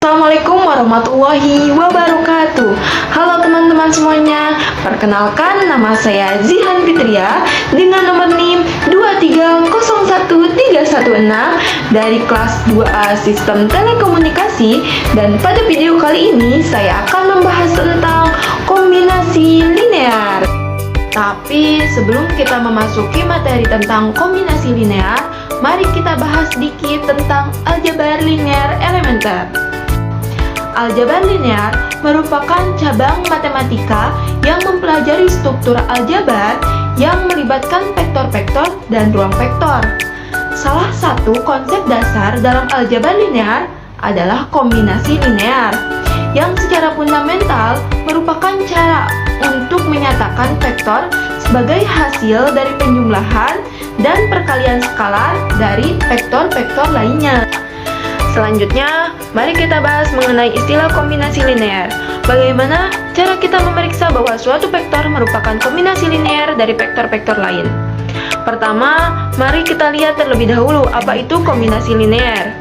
Assalamualaikum warahmatullahi wabarakatuh. Halo teman-teman semuanya. Perkenalkan, nama saya Zihan Fitria dengan nomor NIM 2301316 dari kelas 2A Sistem Telekomunikasi. Dan pada video kali ini saya akan membahas tentang kombinasi linear. Tapi sebelum kita memasuki materi tentang kombinasi linear, mari kita bahas sedikit tentang aljabar linear elementer. Aljabar linear merupakan cabang matematika yang mempelajari struktur aljabar yang melibatkan vektor-vektor dan ruang vektor. Salah satu konsep dasar dalam aljabar linear adalah kombinasi linear, yang secara fundamental merupakan cara untuk menyatakan vektor sebagai hasil dari penjumlahan dan perkalian skalar dari vektor-vektor lainnya. Selanjutnya, mari kita bahas mengenai istilah kombinasi linear. Bagaimana cara kita memeriksa bahwa suatu vektor merupakan kombinasi linear dari vektor-vektor lain? Pertama, mari kita lihat terlebih dahulu apa itu kombinasi linear.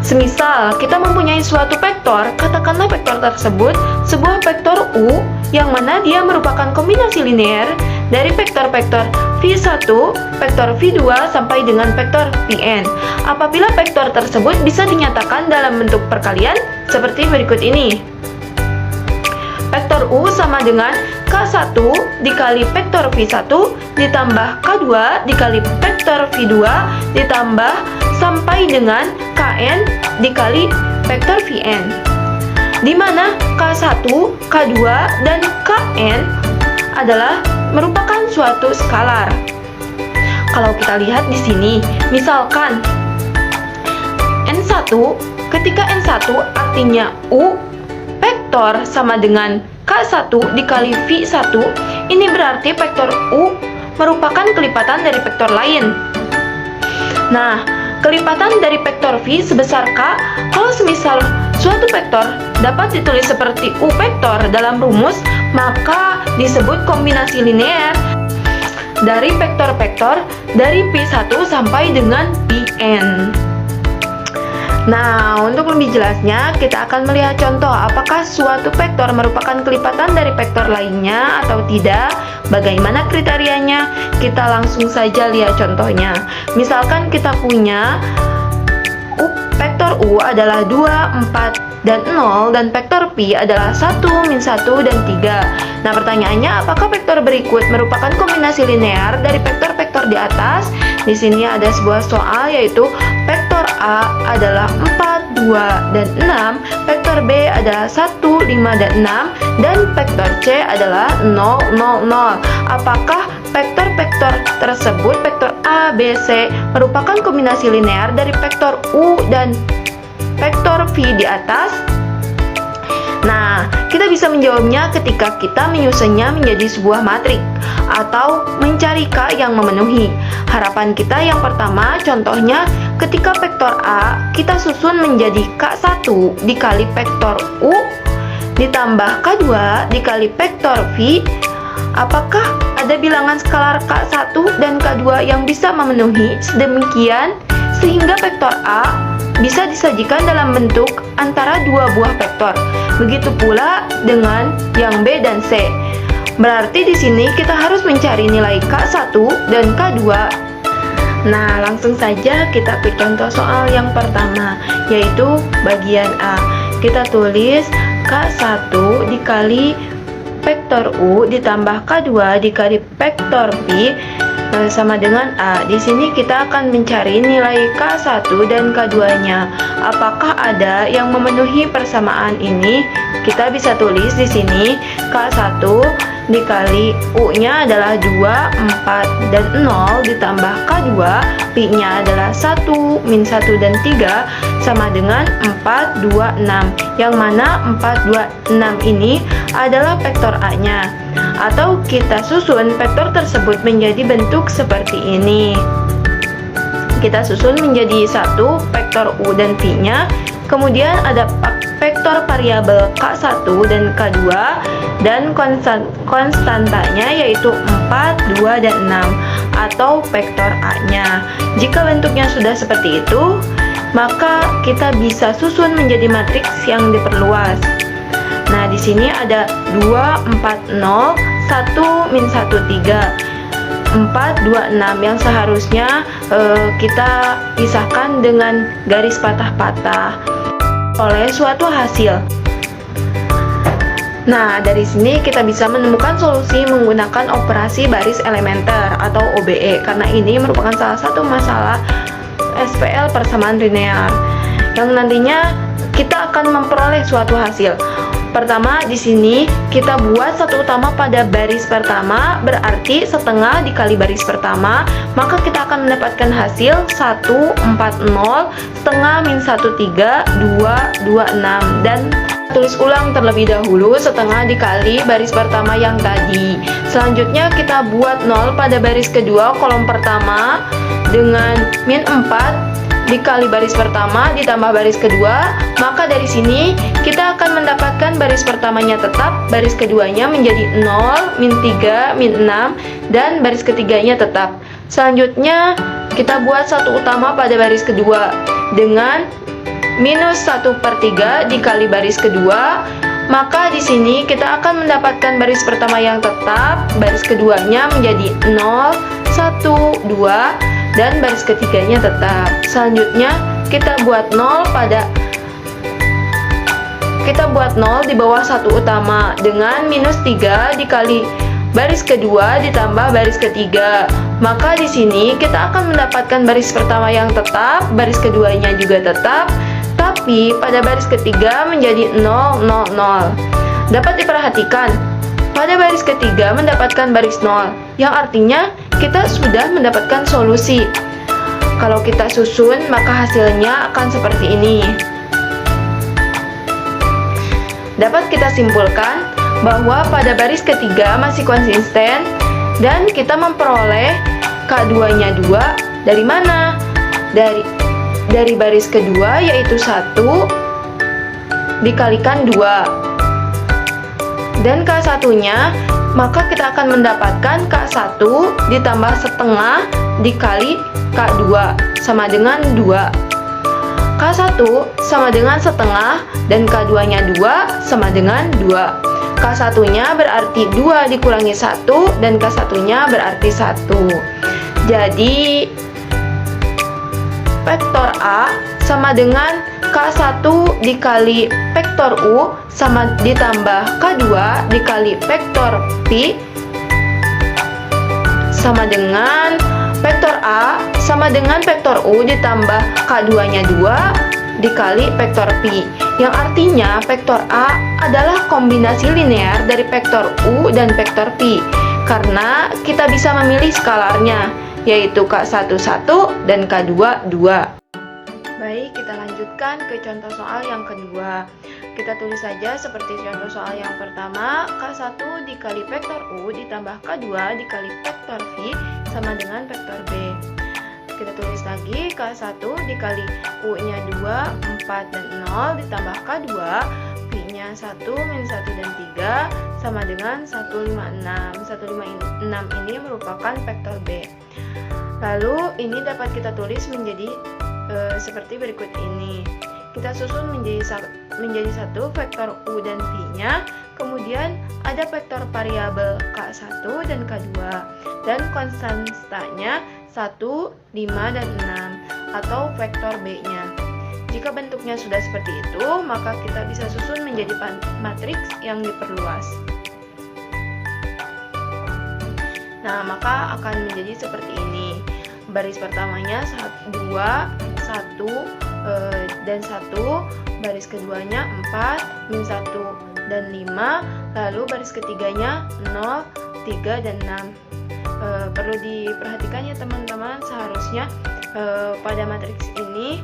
Semisal kita mempunyai suatu vektor, katakanlah vektor tersebut sebuah vektor U yang mana dia merupakan kombinasi linear dari vektor-vektor V1, vektor V2 sampai dengan vektor Vn. Apabila vektor tersebut bisa dinyatakan dalam bentuk perkalian seperti berikut ini. Vektor U sama dengan K1 dikali vektor V1 ditambah K2 dikali vektor V2 ditambah sampai dengan Kn dikali vektor Vn, di mana K1, K2, dan Kn adalah merupakan suatu skalar. Kalau kita lihat di sini, misalkan N1, ketika N1 artinya U vektor sama dengan K1 dikali V1, ini berarti vektor U merupakan kelipatan dari vektor lain. Nah, kelipatan dari vektor V sebesar K, kalau semisal suatu vektor dapat ditulis seperti U vektor dalam rumus, maka disebut kombinasi linear dari vektor-vektor dari P1 sampai dengan Pn. Nah, untuk lebih jelasnya, kita akan melihat contoh apakah suatu vektor merupakan kelipatan dari vektor lainnya atau tidak. Bagaimana kriterianya? Kita langsung saja lihat contohnya. Misalkan kita punya vektor U adalah 2, 4, dan 0, dan vektor P adalah 1, min 1, dan 3. Nah, pertanyaannya, apakah vektor berikut merupakan kombinasi linear dari vektor-vektor di atas? Di sini ada sebuah soal, yaitu vektor A adalah 4, 2, dan 6, vektor B adalah 1, 5, dan 6, dan vektor C adalah 0, 0, 0. Apakah vektor-vektor tersebut, vektor A, B, C, merupakan kombinasi linear dari vektor U dan vektor V di atas? Nah, kita bisa menjawabnya ketika kita menyusunnya menjadi sebuah matrik atau mencari K yang memenuhi. Harapan kita yang pertama, contohnya ketika vektor A kita susun menjadi K1 dikali vektor U ditambah K2 dikali vektor V. Apakah ada bilangan skalar K1 dan K2 yang bisa memenuhi sedemikian sehingga vektor A bisa disajikan dalam bentuk antara dua buah vektor? Begitu pula dengan yang B dan C. Berarti di sini kita harus mencari nilai K1 dan K2. Nah, langsung saja kita ke contoh soal yang pertama, yaitu bagian A. Kita tulis K1 dikali vektor U ditambah K2 dikali vektor V sama dengan A. Di sini kita akan mencari nilai K1 dan K2-nya. Apakah ada yang memenuhi persamaan ini? Kita bisa tulis di sini K1 dikali U-nya adalah 2, 4, dan 0 ditambah K2, P-nya adalah 1, min 1, dan 3 sama dengan 4, 2, 6. Yang mana 4, 2, 6 ini adalah vektor A-nya. Atau kita susun vektor tersebut menjadi bentuk seperti ini. Kita susun menjadi satu vektor U dan V-nya. Kemudian ada vektor variabel K1 dan K2 dan konstantanya yaitu 4, 2, dan 6 atau vektor A-nya. Jika bentuknya sudah seperti itu, maka kita bisa susun menjadi matriks yang diperluas. Nah, di sini ada 2, 4, 0, 1, min 1, 3, 4, 2, 6 yang seharusnya kita pisahkan dengan garis patah-patah oleh suatu hasil. Nah, dari sini kita bisa menemukan solusi menggunakan operasi baris elementer atau OBE, karena ini merupakan salah satu masalah SPL persamaan linear yang nantinya kita akan memperoleh suatu hasil. Pertama, di sini kita buat satu utama pada baris pertama, berarti setengah dikali baris pertama, maka kita akan mendapatkan hasil 1, 4, 0, setengah min 1, 3, 2, 2, 6, dan tulis ulang terlebih dahulu setengah dikali baris pertama yang tadi. Selanjutnya kita buat 0 pada baris kedua kolom pertama dengan min 4 dikali baris pertama ditambah baris kedua, maka dari sini kita akan mendapatkan baris pertamanya tetap, baris keduanya menjadi 0, min 3, min 6, dan baris ketiganya tetap. Selanjutnya kita buat satu utama pada baris kedua dengan minus 1/3 dikali baris kedua, maka di sini kita akan mendapatkan baris pertama yang tetap, baris keduanya menjadi 0, 1, 2, dan baris ketiganya tetap. Selanjutnya kita buat 0 di bawah satu utama dengan minus 3 dikali baris kedua ditambah baris ketiga. Maka di sini kita akan mendapatkan baris pertama yang tetap, baris keduanya juga tetap, tapi pada baris ketiga menjadi 0, 0, 0. Dapat diperhatikan, pada baris ketiga mendapatkan baris 0, yang artinya kita sudah mendapatkan solusi. Kalau kita susun, maka hasilnya akan seperti ini. Dapat kita simpulkan bahwa pada baris ketiga masih konsisten dan kita memperoleh K2-nya 2 dari mana? Dari baris kedua, yaitu 1 dikalikan 2. Dan K1-nya, maka kita akan mendapatkan K1 ditambah setengah dikali K2 sama dengan 2. K1 sama dengan setengah dan K2-nya 2 sama dengan 2. K1-nya berarti 2 dikurangi 1 dan K1-nya berarti 1. Jadi vektor A sama dengan K1 dikali vektor U sama ditambah K2 dikali vektor P sama dengan vektor A sama dengan vektor U ditambah K2-nya 2 dikali vektor P, yang artinya vektor A adalah kombinasi linear dari vektor U dan vektor P karena kita bisa memilih skalarnya, yaitu K1 1 dan K2 2. Baik, kita lanjutkan ke contoh soal yang kedua. Kita tulis saja seperti contoh soal yang pertama, K1 dikali vektor U ditambah K2 dikali vektor V sama dengan vektor B. Kita tulis lagi, K1 dikali U-nya 2, 4, dan 0 ditambah K2, V-nya 1, min 1, dan 3 sama dengan 156. 156 ini merupakan vektor B. Lalu ini dapat kita tulis menjadi seperti berikut ini. Kita susun menjadi satu vektor U dan V-nya, kemudian ada vektor variabel K1 dan K2 dan konstantanya 1, 5, dan 6 atau vektor B-nya. Jika bentuknya sudah seperti itu, maka kita bisa susun menjadi matriks yang diperluas. Nah, maka akan menjadi seperti ini. Baris pertamanya 2, 1, dan 1, baris keduanya 4, min 1, dan 5, lalu baris ketiganya 0, 3, dan 6. Perlu diperhatikan ya teman-teman, seharusnya pada matriks ini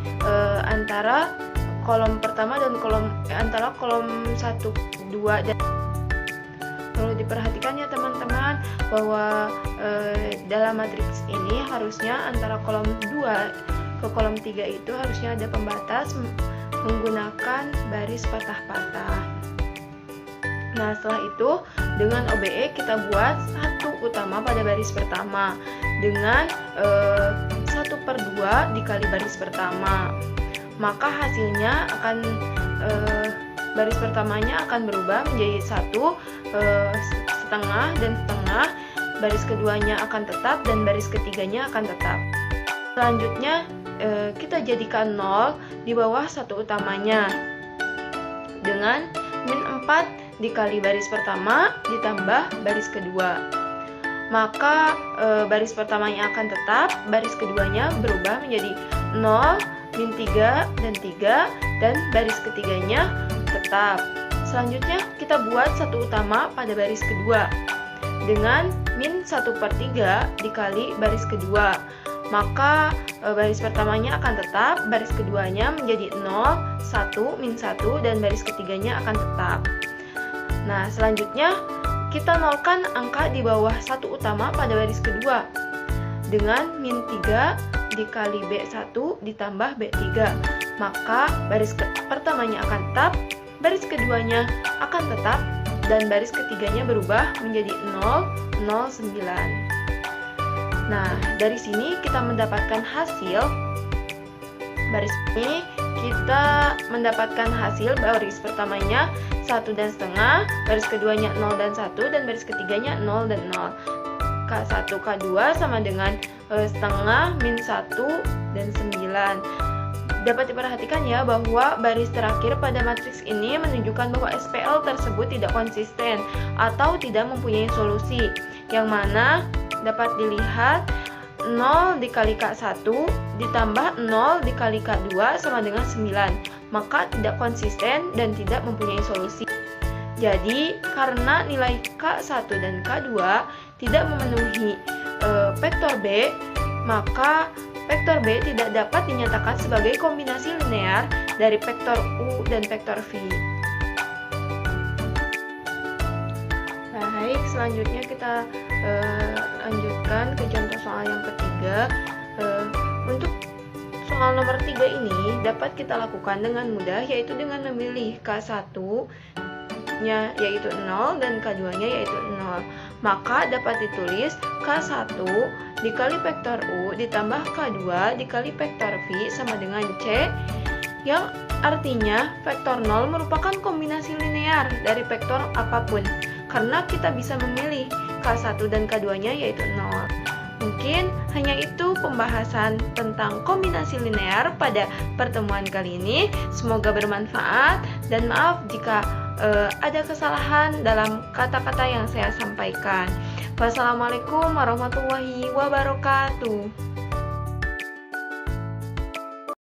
antara kolom pertama dan antara kolom 1, 2, dan perlu diperhatikan ya teman-teman bahwa dalam matriks ini harusnya antara kolom 2 ke kolom 3 itu harusnya ada pembatas menggunakan baris patah-patah. Nah, setelah itu dengan OBE kita buat satu utama pada baris pertama dengan 1/2 dikali baris pertama. maka hasilnya akan baris pertamanya akan berubah menjadi 1, setengah dan setengah, baris keduanya akan tetap dan baris ketiganya akan tetap. Selanjutnya kita jadikan 0 di bawah 1 utamanya dengan min 4 dikali baris pertama ditambah baris kedua. Maka baris pertamanya akan tetap, baris keduanya berubah menjadi 0, min 3 dan 3, dan baris ketiganya tetap. Selanjutnya kita buat 1 utama pada baris kedua dengan min 1/3 dikali baris kedua. Maka baris pertamanya akan tetap, baris keduanya menjadi 0, 1, min 1, dan baris ketiganya akan tetap. Nah, selanjutnya kita nolkan angka di bawah 1 utama pada baris kedua dengan min 3 dikali B1 ditambah B3. Maka baris pertamanya akan tetap, baris keduanya akan tetap, dan baris ketiganya berubah menjadi 0, 0, 9. Nah, dari sini kita mendapatkan hasil baris ini. Kita mendapatkan hasil baris pertamanya 1 dan setengah, baris keduanya 0 dan 1, dan baris ketiganya 0 dan 0. K1, K2 sama dengan setengah, min 1, dan 9. Dapat diperhatikan ya bahwa baris terakhir pada matriks ini menunjukkan bahwa SPL tersebut tidak konsisten atau tidak mempunyai solusi, yang mana dapat dilihat 0 dikali K1 ditambah 0 dikali K2 sama dengan 9, maka tidak konsisten dan tidak mempunyai solusi. Jadi karena nilai K1 dan K2 tidak memenuhi vektor B, maka vektor B tidak dapat dinyatakan sebagai kombinasi linear dari vektor U dan vektor V. Baik, selanjutnya kita lanjutkan ke contoh soal yang ketiga. Untuk soal nomor 3 ini dapat kita lakukan dengan mudah, yaitu dengan memilih K1-nya yaitu 0 dan K2-nya yaitu 0. Maka dapat ditulis K1 dikali vektor U ditambah K2 dikali vektor V sama dengan C, yang artinya vektor 0 merupakan kombinasi linear dari vektor apapun, karena kita bisa memilih K1 dan K2-nya yaitu 0. Mungkin hanya itu pembahasan tentang kombinasi linear pada pertemuan kali ini. Semoga bermanfaat, dan maaf jika ada kesalahan dalam kata-kata yang saya sampaikan. Wassalamualaikum warahmatullahi wabarakatuh.